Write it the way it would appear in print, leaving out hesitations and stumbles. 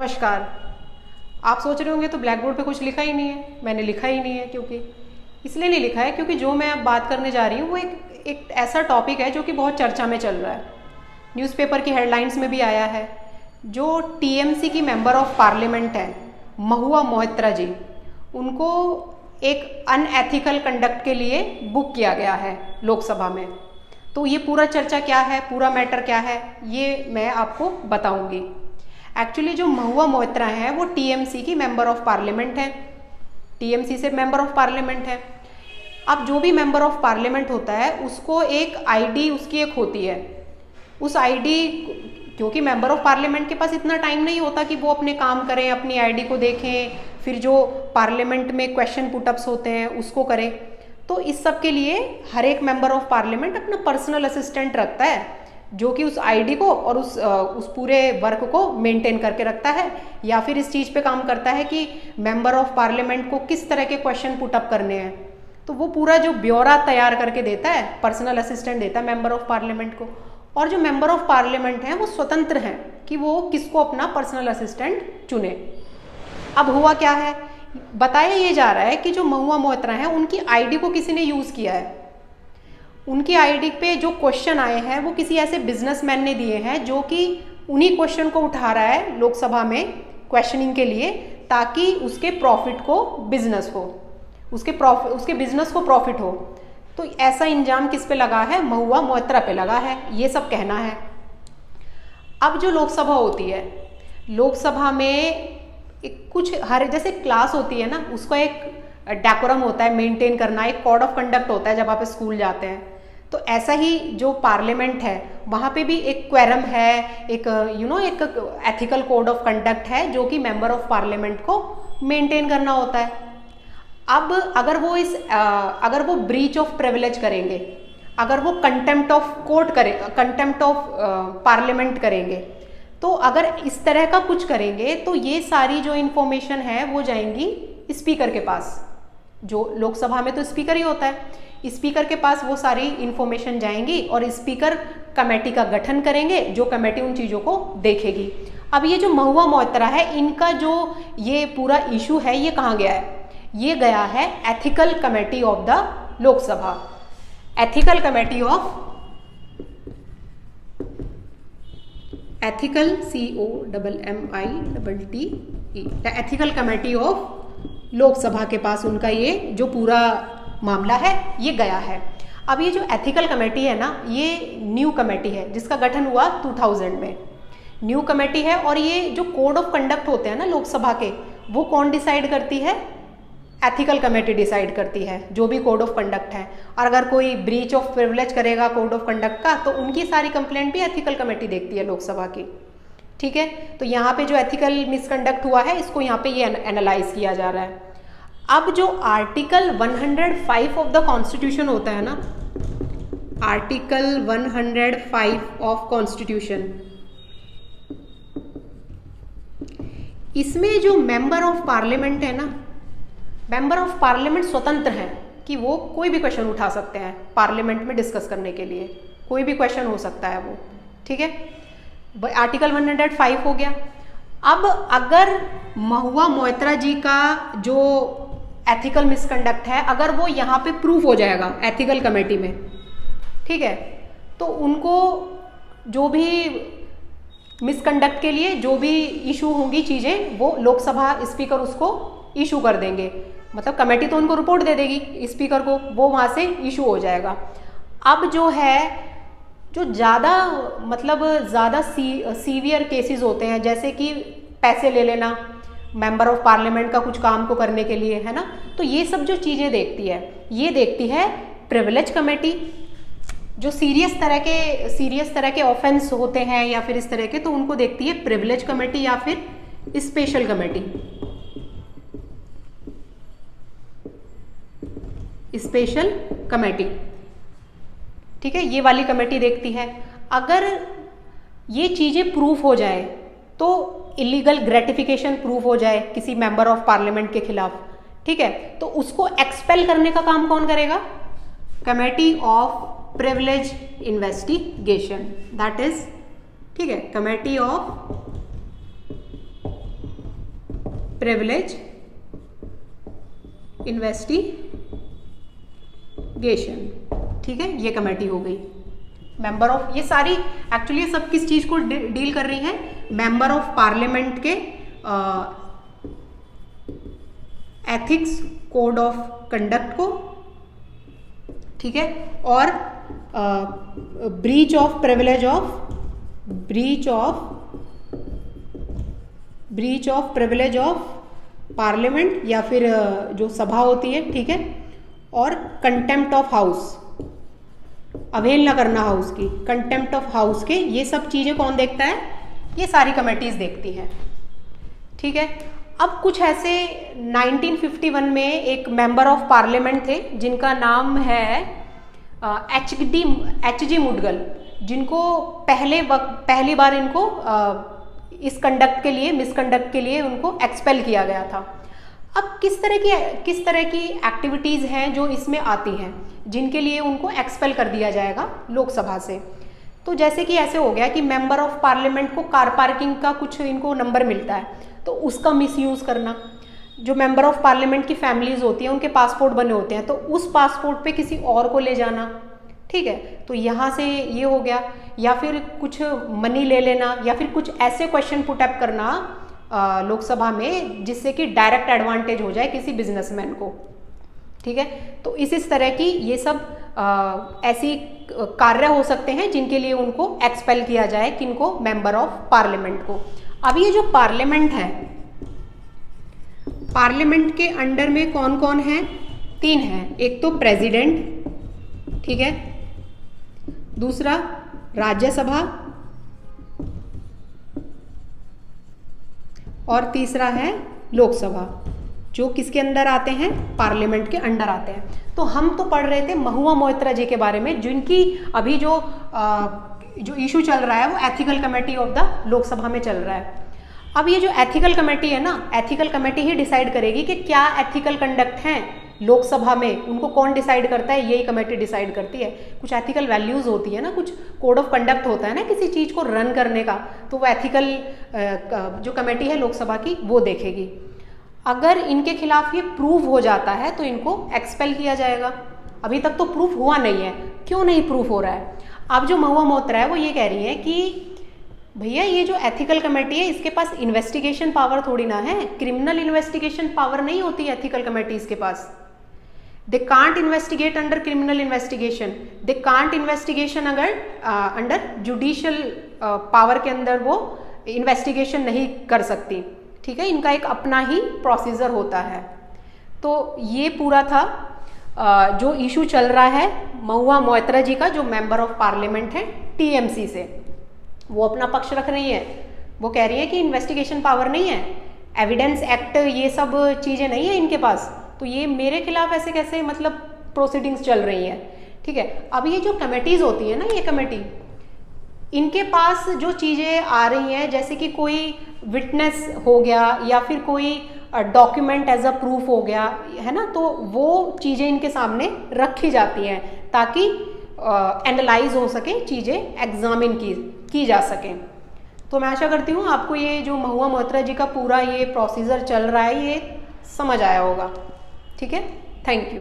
नमस्कार। आप सोच रहे होंगे तो ब्लैक बोर्ड पे कुछ लिखा ही नहीं है। मैंने लिखा ही नहीं है क्योंकि इसलिए नहीं लिखा है क्योंकि जो मैं अब बात करने जा रही हूँ वो एक ऐसा टॉपिक है जो कि बहुत चर्चा में चल रहा है। न्यूज़पेपर की हेडलाइंस में भी आया है। जो टीएमसी की मेंबर ऑफ पार्लियामेंट है महुआ मोइत्रा जी, उनको एक अनएथिकल कंडक्ट के लिए बुक किया गया है लोकसभा में। तो ये पूरा चर्चा क्या है, पूरा मैटर क्या है, ये मैं आपको बताऊंगी। एक्चुअली जो महुआ मोइत्रा है वो टीएमसी की मेंबर ऑफ पार्लियामेंट है, टीएमसी से मेंबर ऑफ पार्लियामेंट है। अब जो भी मेंबर ऑफ पार्लियामेंट होता है उसको एक आईडी उसकी एक होती है। उस आईडी, क्योंकि मेंबर ऑफ पार्लियामेंट के पास इतना टाइम नहीं होता कि वो अपने काम करें, अपनी आईडी को देखें, फिर जो पार्लियामेंट में क्वेश्चन पुटअप्स होते हैं उसको करें। तो इस सब के लिए हर एक मेंबर ऑफ पार्लियामेंट अपना पर्सनल असिस्टेंट रखता है जो कि उस आईडी को और उस पूरे वर्क को मेंटेन करके रखता है, या फिर इस चीज़ पे काम करता है कि मेंबर ऑफ पार्लियामेंट को किस तरह के क्वेश्चन पुटअप करने हैं। तो वो पूरा जो ब्यौरा तैयार करके देता है, पर्सनल असिस्टेंट देता है मेंबर ऑफ पार्लियामेंट को। और जो मेंबर ऑफ पार्लियामेंट हैं वो स्वतंत्र हैं कि वो किसको अपना पर्सनल असिस्टेंट चुने। अब हुआ क्या है, बताया ये जा रहा है कि जो महुआ मोइत्रा हैं उनकी आईडी को किसी ने यूज़ किया है। उनकी आईडी पे जो क्वेश्चन आए हैं वो किसी ऐसे बिजनेसमैन ने दिए हैं जो कि उन्हीं क्वेश्चन को उठा रहा है लोकसभा में क्वेश्चनिंग के लिए, ताकि उसके प्रॉफिट को बिजनेस हो, उसके बिजनेस को प्रॉफिट हो। तो ऐसा इंजाम किस पे लगा है, महुआ मोइत्रा पे लगा है, ये सब कहना है। अब जो लोकसभा होती है, लोकसभा में कुछ हर जैसे क्लास होती है ना, उसका एक डेकोरम होता है मेंटेन करना, एक कोड ऑफ कंडक्ट होता है जब आप स्कूल जाते हैं। तो ऐसा ही जो पार्लियामेंट है वहाँ पे भी एक क्वेरम है, एक एक एथिकल कोड ऑफ कंडक्ट है जो कि मेंबर ऑफ पार्लियामेंट को मेंटेन करना होता है। अब अगर वो ब्रीच ऑफ प्रिविलेज करेंगे, अगर वो कंटेम्प्ट ऑफ कोर्ट करें, कंटेम्प्ट ऑफ पार्लियामेंट करेंगे, तो अगर इस तरह का कुछ करेंगे तो ये सारी जो इन्फॉर्मेशन है वो जाएंगी स्पीकर के पास। जो लोकसभा में तो स्पीकर ही होता है, स्पीकर के पास वो सारी इन्फॉर्मेशन जाएंगी और स्पीकर कमेटी का गठन करेंगे, जो कमेटी उन चीज़ों को देखेगी। अब ये जो महुआ मोइत्रा है, इनका जो ये पूरा इशू है ये कहाँ गया है, ये गया है ethical committee of the Lok Sabha. Ethical committee of ethical COMMITTE ethical committee of Lok Sabha के पास उनका ये जो पूरा मामला है ये गया है। अब ये जो एथिकल कमेटी है ना, ये न्यू कमेटी है जिसका गठन हुआ 2000 में, न्यू कमेटी है। और ये जो कोड ऑफ कंडक्ट होते हैं ना लोकसभा के, वो कौन डिसाइड करती है, एथिकल कमेटी डिसाइड करती है जो भी कोड ऑफ कंडक्ट है। और अगर कोई ब्रीच ऑफ प्रिविलेज करेगा कोड ऑफ कंडक्ट का, तो उनकी सारी कंप्लेंट भी एथिकल कमेटी देखती है लोकसभा की। ठीक है, तो यहाँ पे जो एथिकल मिसकंडक्ट हुआ है इसको यहाँ पे ये एनालाइज किया जा रहा है। अब जो आर्टिकल 105 ऑफ द कॉन्स्टिट्यूशन होता है ना, आर्टिकल 105 ऑफ कॉन्स्टिट्यूशन, इसमें जो मेंबर ऑफ पार्लियामेंट है ना, मेंबर ऑफ पार्लियामेंट स्वतंत्र हैं कि वो कोई भी क्वेश्चन उठा सकते हैं पार्लियामेंट में डिस्कस करने के लिए, कोई भी क्वेश्चन हो सकता है वो। ठीक है, आर्टिकल 105 हो गया। अब अगर महुआ मोइत्रा जी का जो एथिकल मिसकंडक्ट है, अगर वो यहाँ पे प्रूफ हो जाएगा एथिकल कमेटी में, ठीक है, तो उनको जो भी मिसकंडक्ट के लिए जो भी इशू होंगी चीज़ें, वो लोकसभा स्पीकर उसको इशू कर देंगे। मतलब कमेटी तो उनको रिपोर्ट दे देगी स्पीकर को, वो वहाँ से इशू हो जाएगा। अब जो है, जो ज़्यादा सीवियर केसेस होते हैं, जैसे कि पैसे ले लेना मेंबर ऑफ पार्लियामेंट का कुछ काम को करने के लिए, है ना, तो ये सब जो चीज़ें देखती है, ये देखती है प्रिविलेज कमेटी। जो सीरियस तरह के ऑफेंस होते हैं या फिर इस तरह के, तो उनको देखती है प्रिविलेज कमेटी या फिर स्पेशल कमेटी, स्पेशल कमेटी। ठीक है, ये वाली कमेटी देखती है। अगर ये चीज़ें प्रूफ हो जाए, तो इलीगल ग्रेटिफिकेशन प्रूफ हो जाए किसी मेंबर ऑफ पार्लियामेंट के खिलाफ, ठीक है, तो उसको एक्सपेल करने का काम कौन करेगा, committee of privilege investigation, that is, ठीक है, कमेटी ऑफ प्रिविलेज इन्वेस्टिगेशन। ठीक है, ये कमेटी हो गई। मेंबर ऑफ, ये सारी एक्चुअली ये सब किस चीज को डील कर रही हैं? मेंबर ऑफ पार्लियामेंट के एथिक्स कोड ऑफ कंडक्ट को, ठीक है, और breach of privilege of parliament या फिर जो सभा होती है, ठीक है, और कंटेम्प्ट ऑफ हाउस, अवहेलना करना हाउस की, कंटेम्प्ट ऑफ हाउस के, ये सब चीजें कौन देखता है? ये सारी कमेटीज देखती हैं। ठीक है, अब कुछ ऐसे 1951 में एक मेंबर ऑफ पार्लियामेंट थे जिनका नाम है एच जी मुडगल, जिनको पहली बार इनको इस कंडक्ट के लिए, मिसकंडक्ट के लिए उनको एक्सपेल किया गया था। अब किस तरह की एक्टिविटीज़ हैं जो इसमें आती हैं जिनके लिए उनको एक्सपेल कर दिया जाएगा लोकसभा से? तो जैसे कि ऐसे हो गया कि मेंबर ऑफ पार्लियामेंट को कार पार्किंग का कुछ इनको नंबर मिलता है, तो उसका मिसयूज़ करना। जो मेंबर ऑफ पार्लियामेंट की फैमिलीज होती हैं, उनके पासपोर्ट बने होते हैं, तो उस पासपोर्ट पे किसी और को ले जाना, ठीक है, तो यहाँ से ये हो गया। या फिर कुछ मनी ले लेना, या फिर कुछ ऐसे क्वेश्चन पुट अप करना लोकसभा में जिससे कि डायरेक्ट एडवांटेज हो जाए किसी बिजनेसमैन को। ठीक है, तो इस तरह की ये सब ऐसी कार्य हो सकते हैं जिनके लिए उनको एक्सपेल किया जाए, किनको? मेंबर ऑफ पार्लियामेंट को। अब ये जो पार्लियामेंट है, पार्लियामेंट के अंडर में कौन कौन है? 3 हैं। एक तो प्रेसिडेंट, ठीक है, दूसरा राज्यसभा, और तीसरा है लोकसभा, जो किसके अंदर आते हैं? पार्लियामेंट के अंडर आते हैं। तो हम तो पढ़ रहे थे महुआ मोइत्रा जी के बारे में, जिनकी अभी जो इशू चल रहा है वो ethical committee of the Lok Sabha में चल रहा है। अब ये जो एथिकल कमेटी है ना, एथिकल कमेटी ही डिसाइड करेगी कि क्या एथिकल कंडक्ट हैं लोकसभा में। उनको कौन डिसाइड करता है? यही कमेटी डिसाइड करती है। कुछ एथिकल वैल्यूज़ होती है ना, कुछ कोड ऑफ कंडक्ट होता है ना किसी चीज़ को रन करने का, तो वो एथिकल जो कमेटी है लोकसभा की वो देखेगी। अगर इनके खिलाफ ये प्रूव हो जाता है तो इनको एक्सपेल किया जाएगा। अभी तक तो प्रूफ हुआ नहीं है। क्यों नहीं प्रूफ हो रहा है? अब जो महुआ मोइत्रा है वो ये कह रही है कि भैया ये जो एथिकल कमेटी है इसके पास इन्वेस्टिगेशन पावर थोड़ी ना है, क्रिमिनल इन्वेस्टिगेशन पावर नहीं होती है एथिकल कमेटीज के पास। They can't investigate under criminal investigation, they can't investigation अगर अंडर जुडिशियल पावर के अंदर वो इन्वेस्टिगेशन नहीं कर सकती। ठीक है, इनका एक अपना ही प्रोसीजर होता है। तो ये पूरा था जो इशू चल रहा है महुआ मोइत्रा जी का, जो मेंबर ऑफ पार्लियामेंट है टीएमसी से। वो अपना पक्ष रख रही है, वो कह रही है कि इन्वेस्टिगेशन पावर नहीं है, एविडेंस एक्ट ये सब चीज़ें नहीं है इनके पास, तो ये मेरे खिलाफ ऐसे कैसे मतलब प्रोसीडिंग्स चल रही हैं। ठीक है, अब ये जो कमेटीज़ होती है ना, ये कमेटी, इनके पास जो चीज़ें आ रही हैं जैसे कि कोई विटनेस हो गया या फिर कोई डॉक्यूमेंट एज अ प्रूफ हो गया है ना, तो वो चीज़ें इनके सामने रखी जाती हैं ताकि एनालाइज हो सके, चीज़ें एग्जामिन की जा सकें। तो मैं आशा करती हूँ आपको ये जो महुआ मोइत्रा जी का पूरा ये प्रोसीजर चल रहा है ये समझ आया होगा। ठीक है, थैंक यू।